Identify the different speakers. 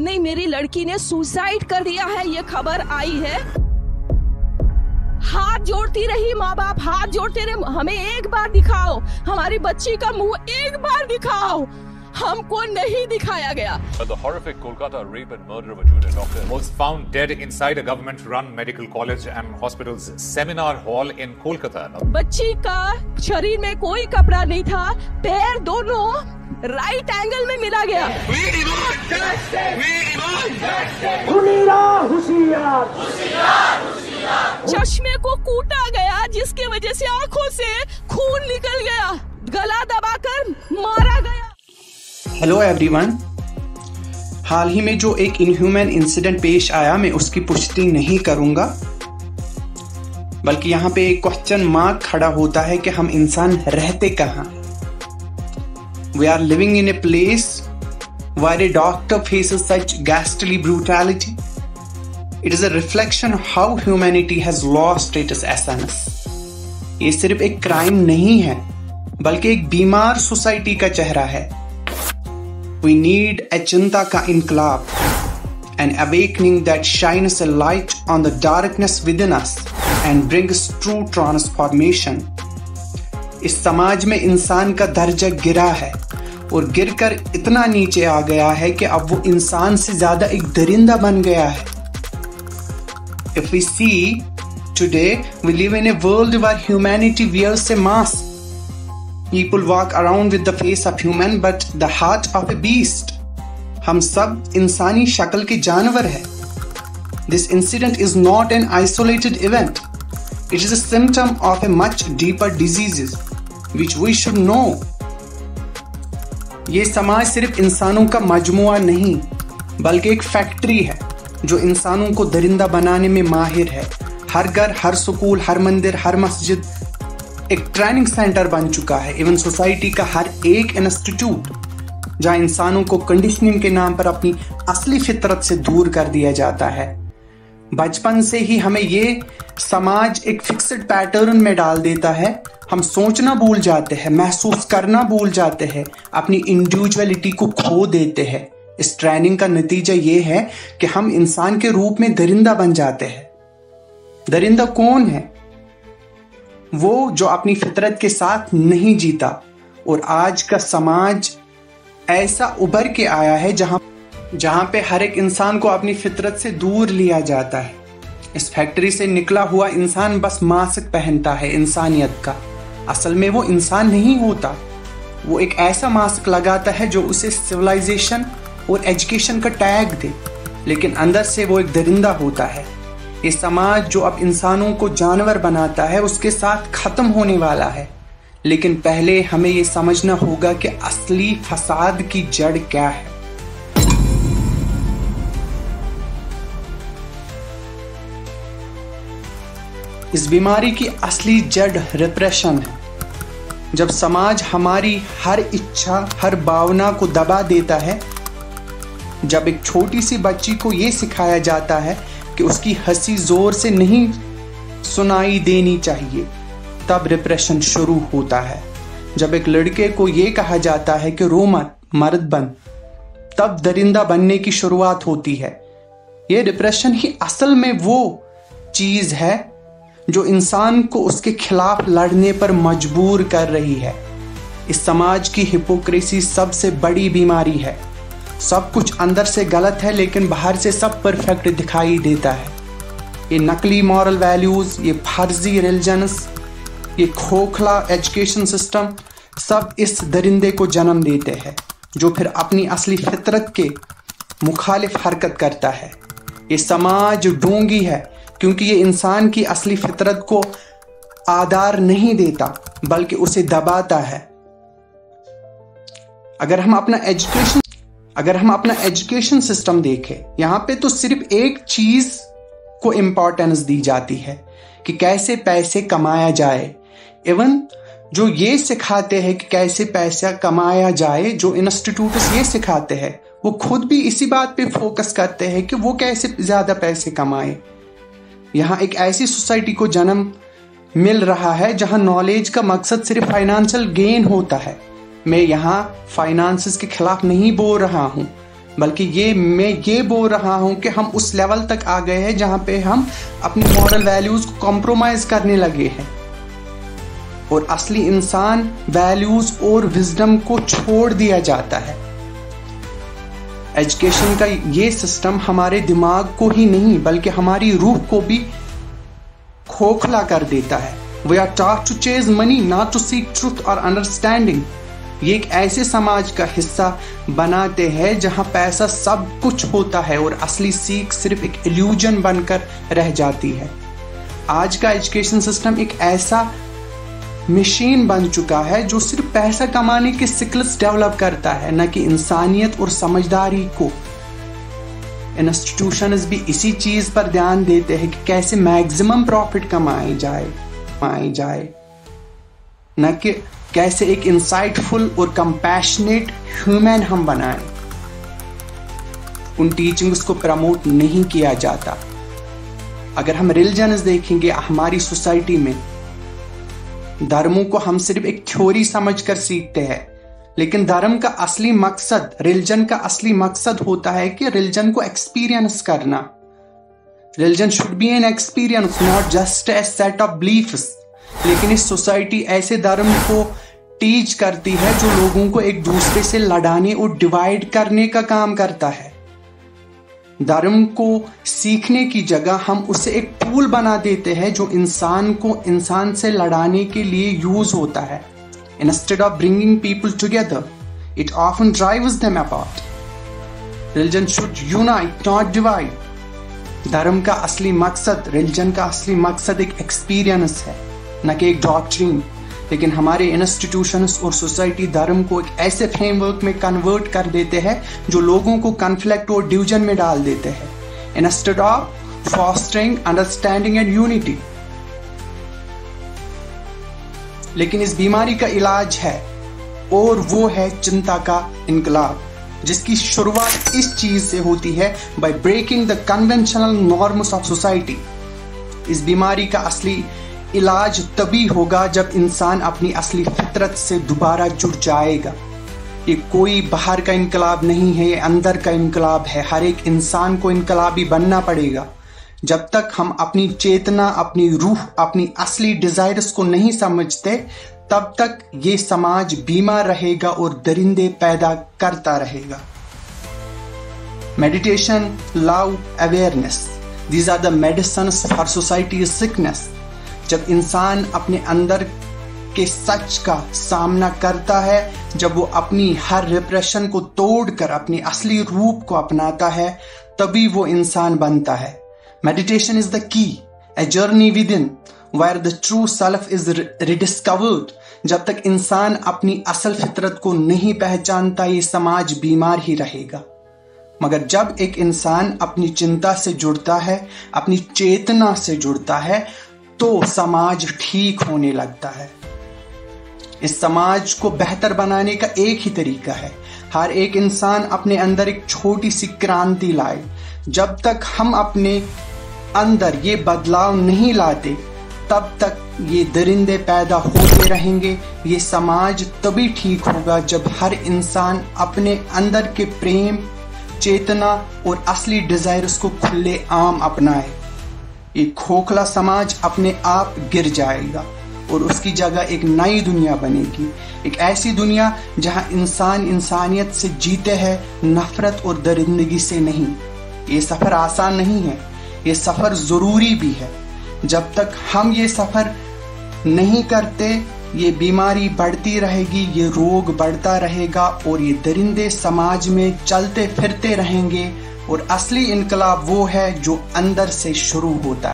Speaker 1: नहीं, मेरी लड़की ने सुसाइड कर दिया है, ये खबर आई है। हाथ जोड़ती रही माँ बाप, हाथ जोड़ते रहे, हमें एक बार दिखाओ, हमारी बच्ची का मुंह एक बार दिखाओ। हमको नहीं दिखाया गया।
Speaker 2: The horrific Kolkata rape and murder of a junior doctor was found dead inside a government-run medical college and hospital's seminar hall in Kolkata.
Speaker 1: बच्ची का शरीर में कोई कपड़ा नहीं था, पैर दोनों राइट एंगल में मिला गया। चश्मे को कूटा गया, जिसकी वजह से आंखों से खून निकल गया, गला दबाकर मारा गया।
Speaker 3: हेलो एवरीवन, हाल ही में जो एक इनह्यूमन इंसिडेंट पेश आया, मैं उसकी पुष्टि नहीं करूंगा, बल्कि यहाँ पे एक क्वेश्चन मार्क खड़ा होता है कि हम इंसान रहते कहाँ। We are living in a place where a doctor faces such ghastly brutality. It is a reflection of how humanity has lost its essence. ये सिर्फ एक क्राइम नहीं है, बल्कि एक बीमार सोसाइटी का चेहरा है। We need a चिंता का इनकलाब, an awakening that shines a light on the darkness within us and brings true transformation. इस समाज में इंसान का दर्जा गिरा है और गिरकर इतना नीचे आ गया है कि अब वो इंसान से ज्यादा एक दरिंदा बन गया है। If we see today, we live in a world where humanity wears a mask. People walk around with the face of human but the heart of a beast. हम सब इंसानी शक्ल के जानवर हैं। This incident is not an isolated event. It is a symptom of a much deeper diseases which we should know. ये समाज सिर्फ इंसानों का मजमुआ नहीं, बल्कि एक फैक्ट्री है जो इंसानों को दरिंदा बनाने में माहिर है। हर घर, हर स्कूल, हर मंदिर, हर मस्जिद एक ट्रेनिंग सेंटर बन चुका है। इवन सोसाइटी का हर एक इंस्टीट्यूट जहां इंसानों को कंडीशनिंग के नाम पर अपनी असली फितरत से दूर कर दिया जाता है। बचपन से ही हमें ये समाज एक फिक्स्ड पैटर्न में डाल देता है। हम सोचना भूल जाते हैं, महसूस करना भूल जाते हैं, अपनी इंडिविजुअलिटी को खो देते हैं। इस ट्रेनिंग का नतीजा ये है कि हम इंसान के रूप में दरिंदा बन जाते हैं। दरिंदा कौन है? वो जो अपनी फितरत के साथ नहीं जीता। और आज का समाज ऐसा उभर के आया है जहां पे हर एक इंसान को अपनी फितरत से दूर लिया जाता है। इस फैक्ट्री से निकला हुआ इंसान बस मास्क पहनता है इंसानियत का। असल में वो इंसान नहीं होता। वो एक ऐसा मास्क लगाता है जो उसे सिविलाइजेशन और एजुकेशन का टैग दे, लेकिन अंदर से वो एक दरिंदा होता है। ये समाज जो अब इंसानों को जानवर बनाता है, उसके साथ खत्म होने वाला है। लेकिन पहले हमें ये समझना होगा कि असली फसाद की जड़ क्या है। इस बीमारी की असली जड़ रिप्रेशन है। जब समाज हमारी हर इच्छा, हर भावना को दबा देता है, जब एक छोटी सी बच्ची को यह सिखाया जाता है कि उसकी हंसी जोर से नहीं सुनाई देनी चाहिए, तब रिप्रेशन शुरू होता है। जब एक लड़के को यह कहा जाता है कि रो मत, मर्द बन, तब दरिंदा बनने की शुरुआत होती है। यह रिप्रेशन ही असल में वो चीज है जो इंसान को उसके खिलाफ लड़ने पर मजबूर कर रही है। इस समाज की हिपोक्रेसी सबसे बड़ी बीमारी है। सब कुछ अंदर से गलत है, लेकिन बाहर से सब परफेक्ट दिखाई देता है। ये नकली मॉरल वैल्यूज, ये फर्जी रिलीजन्स, ये खोखला एजुकेशन सिस्टम, सब इस दरिंदे को जन्म देते हैं, जो फिर अपनी असली फितरत के मुखालिफ हरकत करता है। ये समाज ढोंगी है, क्योंकि ये इंसान की असली फितरत को आधार नहीं देता, बल्कि उसे दबाता है। अगर हम अपना एजुकेशन सिस्टम देखें, यहाँ पे तो सिर्फ एक चीज को इंपॉर्टेंस दी जाती है कि कैसे पैसे कमाया जाए। इवन जो ये सिखाते हैं कि कैसे पैसा कमाया जाए, जो इंस्टीट्यूट्स ये सिखाते हैं, वो खुद भी इसी बात पे फोकस करते हैं कि वो कैसे ज्यादा पैसे कमाए। यहाँ एक ऐसी सोसाइटी को जन्म मिल रहा है जहां नॉलेज का मकसद सिर्फ फाइनेंशियल गेन होता है। मैं यहाँ फाइनेंसेस के खिलाफ नहीं बोल रहा हूँ, बल्कि मैं ये बोल रहा हूं कि हम उस लेवल तक आ गए हैं जहां पे हम अपनी मॉरल वैल्यूज को कॉम्प्रोमाइज करने लगे हैं और असली इंसान वैल्यूज और विजडम को छोड़ दिया जाता है। एजुकेशन का ये सिस्टम हमारे दिमाग को ही नहीं बल्कि हमारी रूह को भी खोखला कर देता है। We are taught to chase money, not to seek truth or understanding. ये एक ऐसे समाज का हिस्सा बनाते हैं जहां पैसा सब कुछ होता है और असली सीख सिर्फ एक इल्यूजन बनकर रह जाती है। आज का एजुकेशन सिस्टम एक ऐसा मशीन बन चुका है जो सिर्फ पैसा कमाने के स्किल्स डेवलप करता है, न कि इंसानियत और समझदारी को। इंस्टीट्यूशंस भी इसी चीज पर ध्यान देते हैं कि कैसे मैक्सिमम प्रॉफिट कमाई जाए, न कि कैसे एक इंसाइटफुल और कंपैशनेट ह्यूमन हम बनाएं। उन टीचिंग्स को प्रमोट नहीं किया जाता। अगर हम रिलीजन्स देखेंगे हमारी सोसाइटी में, धर्मों को हम सिर्फ एक थ्योरी समझकर सीखते हैं, लेकिन धर्म का असली मकसद, रिलीजन का असली मकसद होता है कि रिलीजन को एक्सपीरियंस करना। Religion should be an experience, not just a set of beliefs. लेकिन इस सोसाइटी ऐसे धर्म को टीच करती है जो लोगों को एक दूसरे से लड़ाने और डिवाइड करने का काम करता है। धर्म को सीखने की जगह हम उसे एक टूल बना देते हैं जो इंसान को इंसान से लड़ाने के लिए यूज होता है। Instead of bringing people together, it often drives them apart. Religion should unite, not divide. धर्म का असली मकसद, रिलीजन का असली मकसद एक एक्सपीरियंस है, न कि एक डॉक्ट्रिन। लेकिन हमारे इंस्टीट्यूशंस और सोसाइटी धर्म को एक ऐसे फ्रेमवर्क में कन्वर्ट कर देते हैं जो लोगों को कॉन्फ्लिक्ट और डिवीजन में डाल देते हैं, instead of fostering understanding and unity. लेकिन इस बीमारी का इलाज है और वो है चिंता का इनकलाब, जिसकी शुरुआत इस चीज से होती है, by breaking the conventional norms of society. इस बीमारी का असली इलाज तभी होगा जब इंसान अपनी असली फितरत से दोबारा जुड़ जाएगा। ये कोई बाहर का इनकलाब नहीं है, ये अंदर का इनकलाब है। हर एक इंसान को इनकलाबी बनना पड़ेगा। जब तक हम अपनी चेतना, अपनी रूह, अपनी असली डिजायर्स को नहीं समझते, तब तक ये समाज बीमार रहेगा और दरिंदे पैदा करता रहेगा। Meditation, love, awareness, these are the medicines for society sickness. जब इंसान अपने अंदर के सच का सामना करता है, जब वो अपनी हर रिप्रेशन को तोड़कर अपनी असली रूप को अपनाता है, तभी वो इंसान बनता है। Meditation is the key, a journey within, where the true self is rediscovered. जब तक इंसान अपनी असल फितरत को नहीं पहचानता, ये समाज बीमार ही रहेगा। मगर जब एक इंसान अपनी चिंता से जुड़ता है, अपनी चेतना से जुड़ता है, तो समाज ठीक होने लगता है। इस समाज को बेहतर बनाने का एक ही तरीका है, हर एक इंसान अपने अंदर एक छोटी सी क्रांति लाए। जब तक हम अपने अंदर ये बदलाव नहीं लाते, तब तक ये दरिंदे पैदा होते रहेंगे। ये समाज तभी ठीक होगा जब हर इंसान अपने अंदर के प्रेम, चेतना और असली डिजायर्स को खुले आम अपनाए। ये खोखला समाज अपने आप गिर जाएगा और उसकी जगह एक नई दुनिया बनेगी, एक ऐसी दुनिया जहां इंसान इंसानियत से जीते हैं, नफरत और दरिंदगी से नहीं। ये सफर आसान नहीं है, ये सफर जरूरी भी है। जब तक हम ये सफर नहीं करते, ये बीमारी बढ़ती रहेगी, ये रोग बढ़ता रहेगा और ये दरिंदे समाज में चलते फिरते रहेंगे। और असली इनकलाब वो है जो अंदर से शुरू होता है।